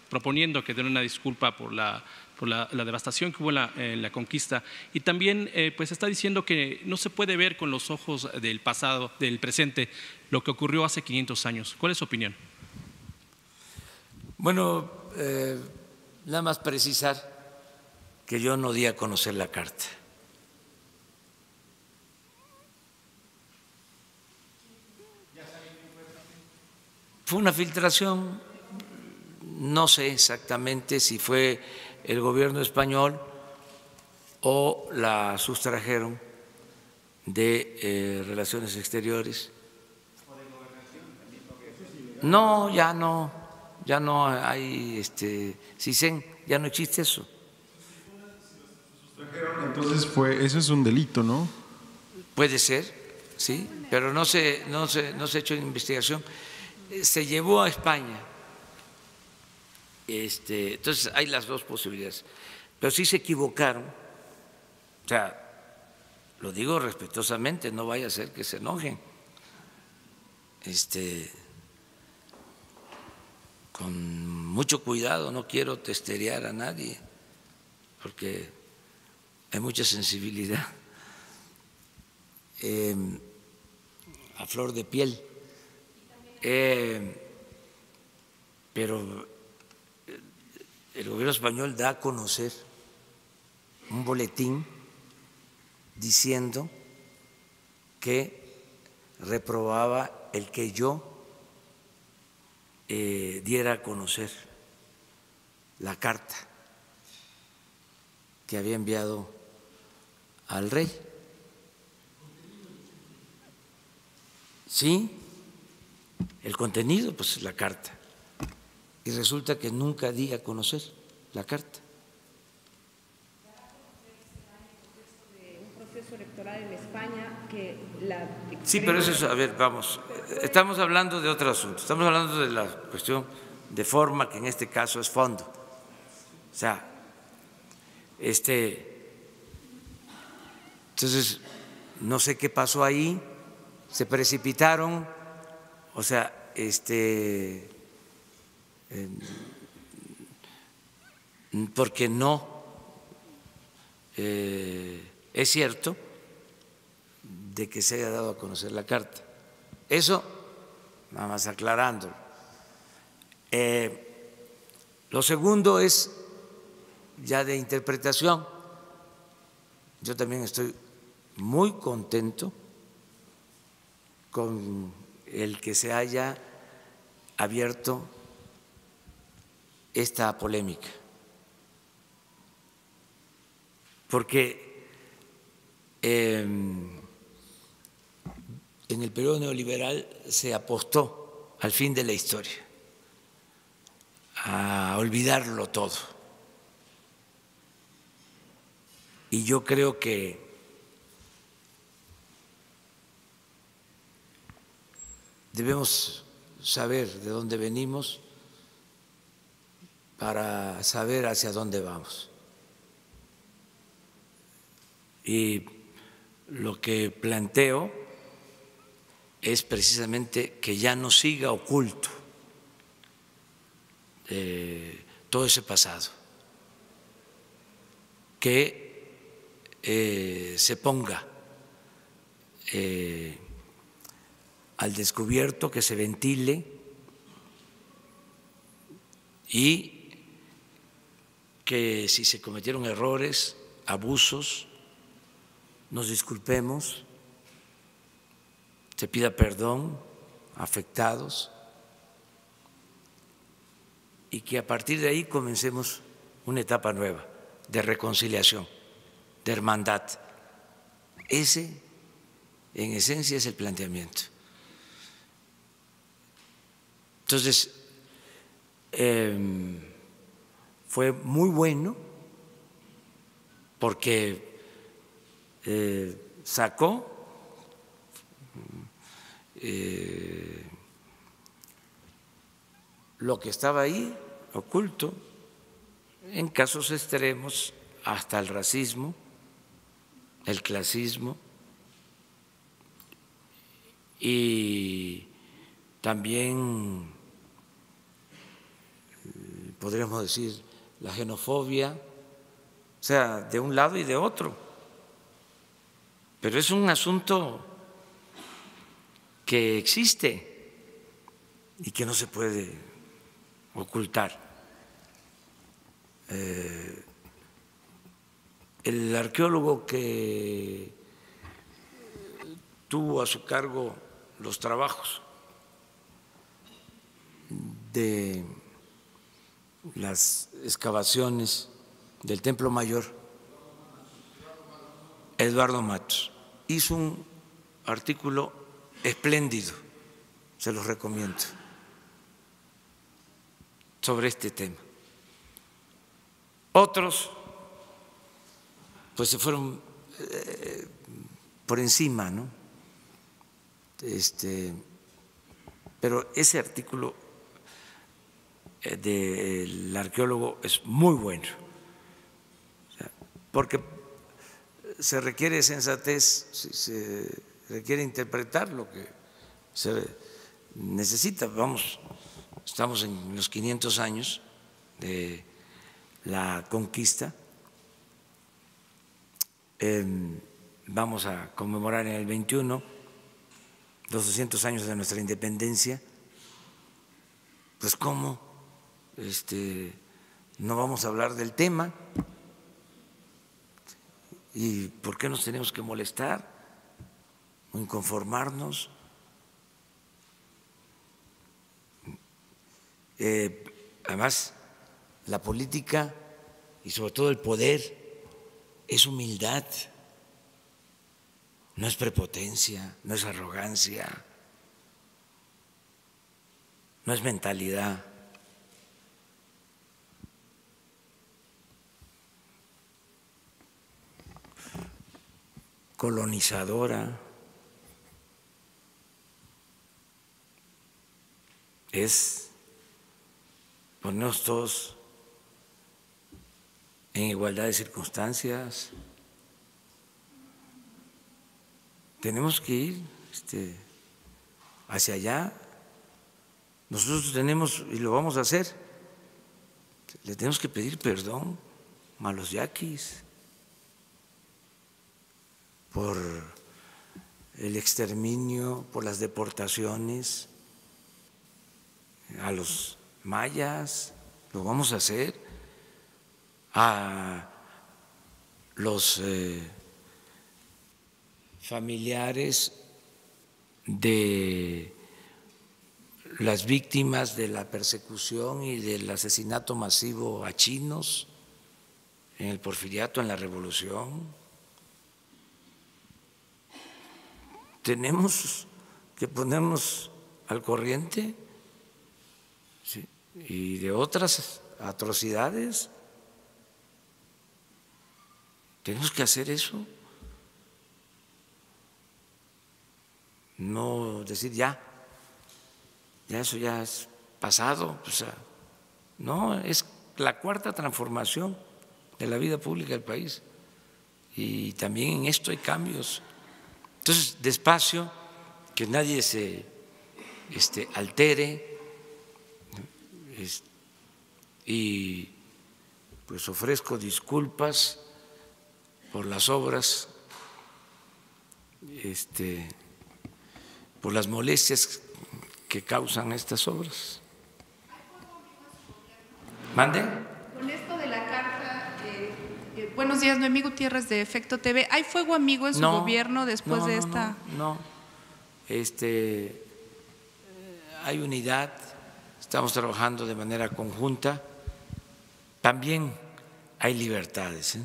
proponiendo que den una disculpa por la devastación que hubo en la conquista, y también pues está diciendo que no se puede ver con los ojos del pasado, del presente, lo que ocurrió hace 500 años. ¿Cuál es su opinión? Bueno, nada más precisar que yo no di a conocer la carta. Fue una filtración, no sé exactamente si fue el gobierno español o la sustrajeron de Relaciones Exteriores. No, ya no hay CISEN, ya no existe eso. Entonces eso es un delito, ¿no? Puede ser, sí, pero no se ha hecho investigación. Se llevó a España. Entonces hay las dos posibilidades, pero sí se equivocaron. O sea, lo digo respetuosamente, no vaya a ser que se enojen. Con mucho cuidado, no quiero testerear a nadie, porque hay mucha sensibilidad a flor de piel. Pero el gobierno español da a conocer un boletín diciendo que reprobaba el que yo diera a conocer la carta que había enviado al rey. Sí, el contenido, pues la carta. Y resulta que nunca di a conocer la carta. Un proceso electoral en España que Sí, pero eso es, a ver, vamos, estamos hablando de otro asunto, estamos hablando de la cuestión de forma, que en este caso es fondo. O sea, entonces, no sé qué pasó ahí, se precipitaron, o sea, porque no es cierto de que se haya dado a conocer la carta. Eso, nada más aclarándolo. Lo segundo es ya de interpretación. Yo también estoy muy contento con el que se haya abierto esta polémica, porque en el periodo neoliberal se apostó al fin de la historia, a olvidarlo todo. Y yo creo que debemos saber de dónde venimos para saber hacia dónde vamos. Y lo que planteo es precisamente que ya no siga oculto todo ese pasado, que se ponga al descubierto, que se ventile y que si se cometieron errores, abusos, nos disculpemos, se pida perdón a afectados y que a partir de ahí comencemos una etapa nueva de reconciliación, de hermandad. Ese, en esencia, es el planteamiento. Entonces, fue muy bueno porque sacó lo que estaba ahí oculto, en casos extremos hasta el racismo, el clasismo y también podríamos decir la xenofobia, o sea, de un lado y de otro. Pero es un asunto que existe y que no se puede ocultar. El arqueólogo que tuvo a su cargo los trabajos de las excavaciones del Templo Mayor, Eduardo Matos, hizo un artículo espléndido, se los recomiendo, sobre este tema. Otros pues se fueron por encima, ¿no? Pero ese artículo del arqueólogo es muy bueno, porque se requiere sensatez, se requiere interpretar lo que se necesita. Estamos en los 500 años de la conquista, vamos a conmemorar en el 21 los 200 años de nuestra independencia. Pues ¿cómo no vamos a hablar del tema? ¿Y por qué nos tenemos que molestar o inconformarnos? Además, la política y sobre todo el poder es humildad, no es prepotencia, no es arrogancia, no es mentalidad. Colonizadora, es ponernos todos en igualdad de circunstancias. Tenemos que ir hacia allá. Nosotros tenemos, y lo vamos a hacer, le tenemos que pedir perdón a los yaquis por el exterminio, por las deportaciones, a los mayas, lo vamos a hacer, a los familiares de las víctimas de la persecución y del asesinato masivo a chinos en el Porfiriato, en la Revolución. Tenemos que ponernos al corriente, ¿sí?, y de otras atrocidades. Tenemos que hacer eso. No decir ya eso ya es pasado. O sea, no, es la cuarta transformación de la vida pública del país. Y también en esto hay cambios. Entonces, despacio, que nadie se altere, y pues ofrezco disculpas por las obras, por las molestias que causan estas obras. ¿Mande? Con esto de la carta, buenos días, Noemí Gutiérrez de Efecto TV. ¿Hay fuego amigo en su gobierno después de esta? No, hay unidad, estamos trabajando de manera conjunta. También hay libertades,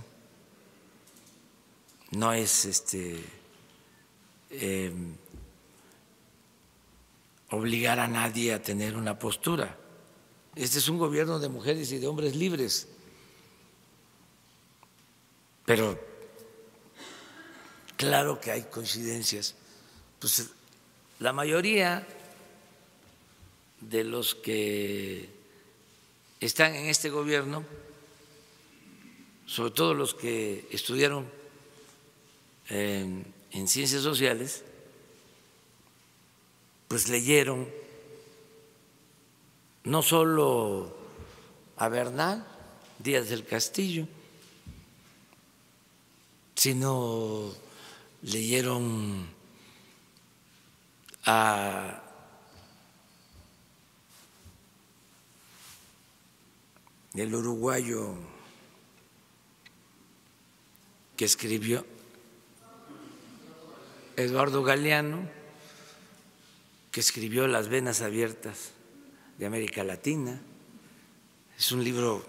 no es obligar a nadie a tener una postura. Este es un gobierno de mujeres y de hombres libres, pero claro que hay coincidencias. Pues la mayoría de los que están en este gobierno, sobre todo los que estudiaron en ciencias sociales, pues leyeron no solo a Bernal Díaz del Castillo, sino leyeron a el uruguayo que escribió, Eduardo Galeano, que escribió Las venas abiertas de América Latina. Es un libro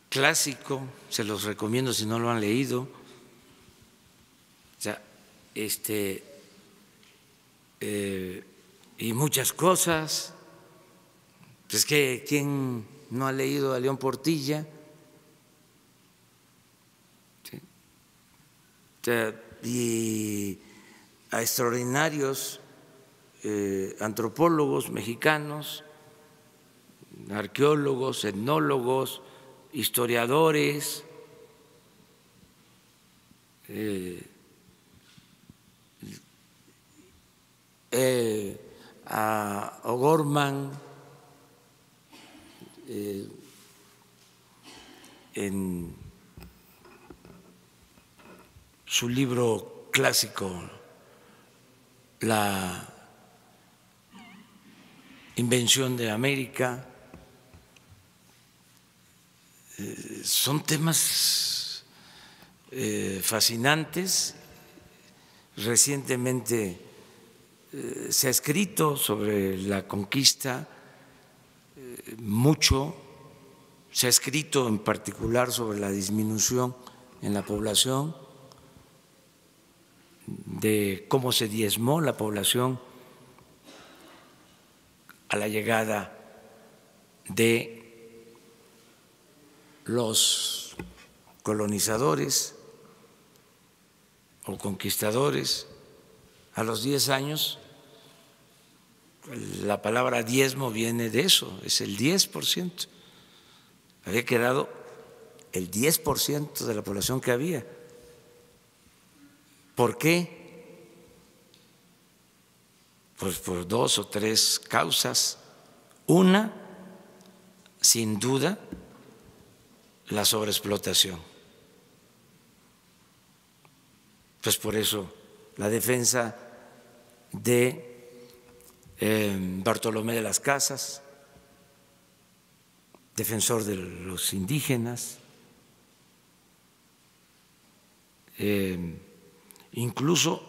clásico, se los recomiendo si no lo han leído. O sea, y muchas cosas. Pues que ¿quién no ha leído a León Portilla? ¿Sí? O sea, y a extraordinarios antropólogos mexicanos, arqueólogos, etnólogos, historiadores, a O'Gorman, en su libro clásico La invención de América. Son temas fascinantes. Recientemente se ha escrito sobre la conquista mucho, se ha escrito en particular sobre la disminución en la población, de cómo se diezmó la población a la llegada de los colonizadores o conquistadores. A los 10 años, la palabra diezmo viene de eso, es el 10%. Había quedado el 10% de la población que había. ¿Por qué? Pues por 2 o 3 causas. Una, sin duda, la sobreexplotación. Pues por eso la defensa de Bartolomé de las Casas, defensor de los indígenas, incluso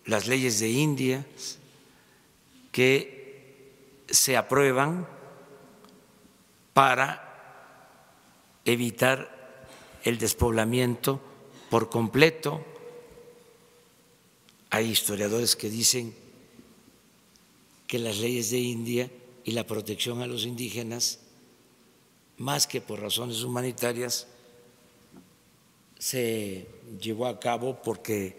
las leyes de India que se aprueban para evitar el despoblamiento por completo. Hay historiadores que dicen que las leyes de India y la protección a los indígenas, más que por razones humanitarias, se llevó a cabo porque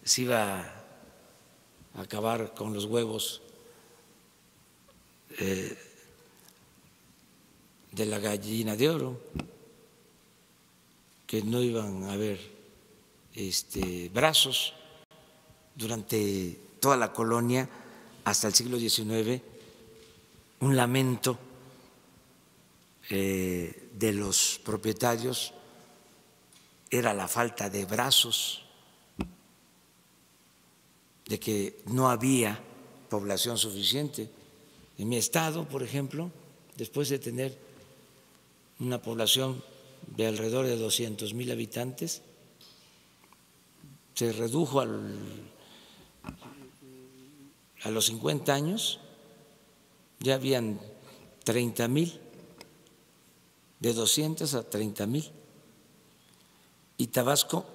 se iba a acabar con los huevos de la gallina de oro, que no iban a haber brazos. Durante toda la colonia, hasta el siglo XIX, un lamento de los propietarios era la falta de brazos, de que no había población suficiente. En mi estado, por ejemplo, después de tener una población de alrededor de 200,000 habitantes, se redujo a los 50 años, ya habían 30,000, de 200 a 30,000. Y Tabasco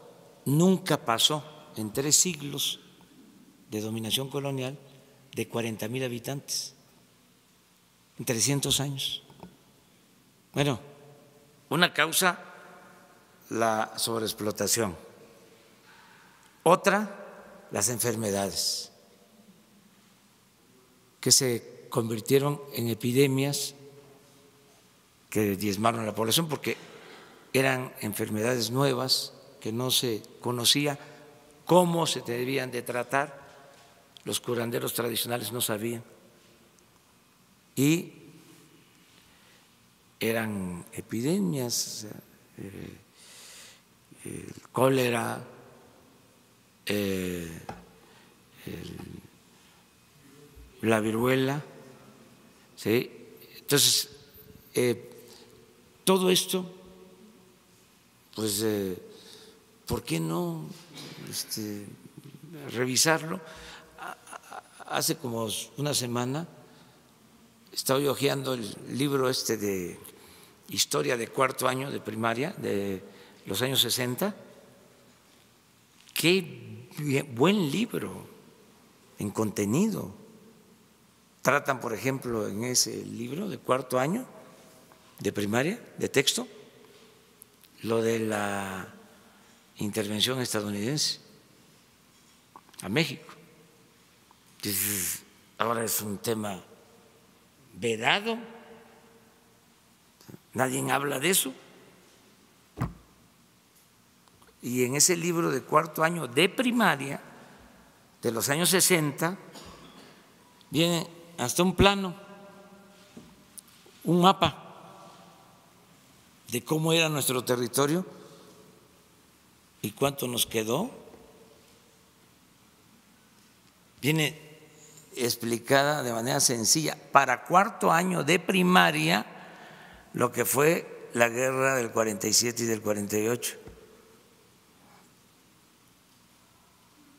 nunca pasó en 3 siglos de dominación colonial de 40,000 habitantes, en 300 años. Bueno, una causa, la sobreexplotación. Otra, las enfermedades que se convirtieron en epidemias que diezmaron a la población porque eran enfermedades nuevas que no se conocía cómo se debían de tratar, los curanderos tradicionales no sabían y eran epidemias, el cólera, la viruela, ¿sí? Entonces, todo esto, pues, ¿por qué no revisarlo? Hace como una semana estaba yo hojeando el libro de historia de cuarto año de primaria de los años 60. Qué buen libro en contenido. Tratan, por ejemplo, en ese libro de cuarto año de primaria, de texto, lo de la intervención estadounidense a México. Entonces, ahora es un tema vedado, nadie habla de eso. Y en ese libro de cuarto año de primaria, de los años 60, viene hasta un plano, un mapa de cómo era nuestro territorio y cuánto nos quedó. Viene explicada de manera sencilla para cuarto año de primaria lo que fue la guerra del 47 y del 48,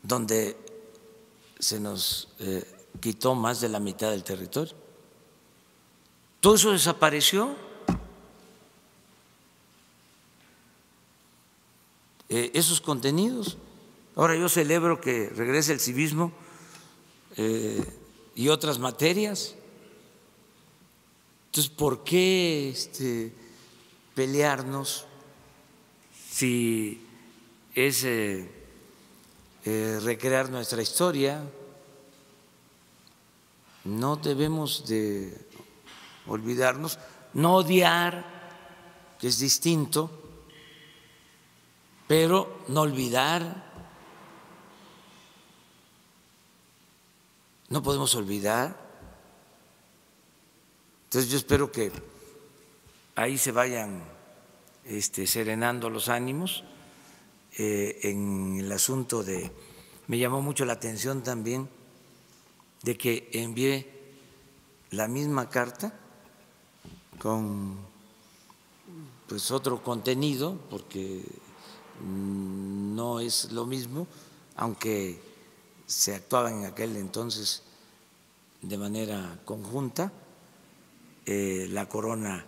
donde se nos quitó más de la mitad del territorio. Todo eso desapareció. Esos contenidos. Ahora yo celebro que regrese el civismo y otras materias. Entonces, ¿por qué pelearnos si es recrear nuestra historia? No debemos de olvidarnos, no odiar, que es distinto, pero no olvidar. No podemos olvidar. Entonces yo espero que ahí se vayan serenando los ánimos en el asunto de… Me llamó mucho la atención también de que envié la misma carta con pues otro contenido, porque no es lo mismo, aunque se actuaba en aquel entonces de manera conjunta, la corona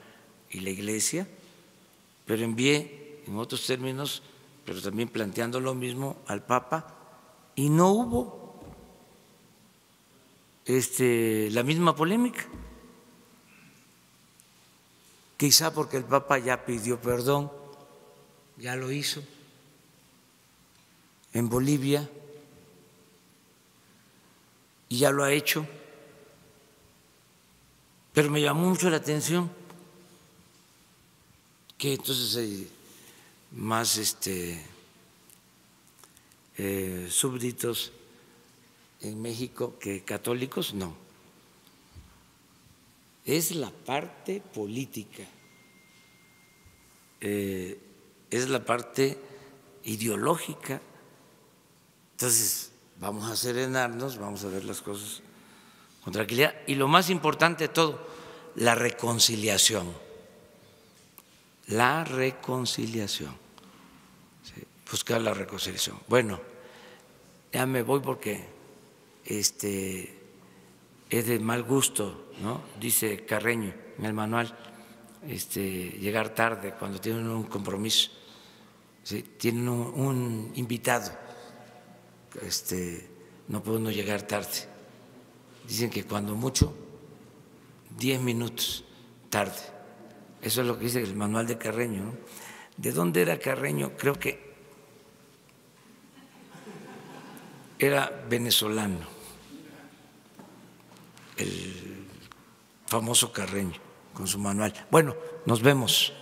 y la iglesia, pero envié en otros términos, pero también planteando lo mismo al Papa, y no hubo la misma polémica, quizá porque el Papa ya pidió perdón, ya lo hizo en Bolivia y ya lo ha hecho, pero me llamó mucho la atención que entonces hay más súbditos en México que católicos. No, es la parte política, es la parte ideológica. Entonces vamos a serenarnos, vamos a ver las cosas con tranquilidad y lo más importante de todo, la reconciliación. La reconciliación, ¿sí? Buscar la reconciliación. Bueno, ya me voy porque es de mal gusto, ¿no? Dice Carreño en el manual, llegar tarde cuando tienen un compromiso, ¿sí? Tienen un invitado, no puede uno llegar tarde. Dicen que cuando mucho 10 minutos tarde. Eso es lo que dice el manual de Carreño, ¿no? ¿De dónde era Carreño? Creo que era venezolano, el famoso Carreño, con su manual. Bueno, nos vemos.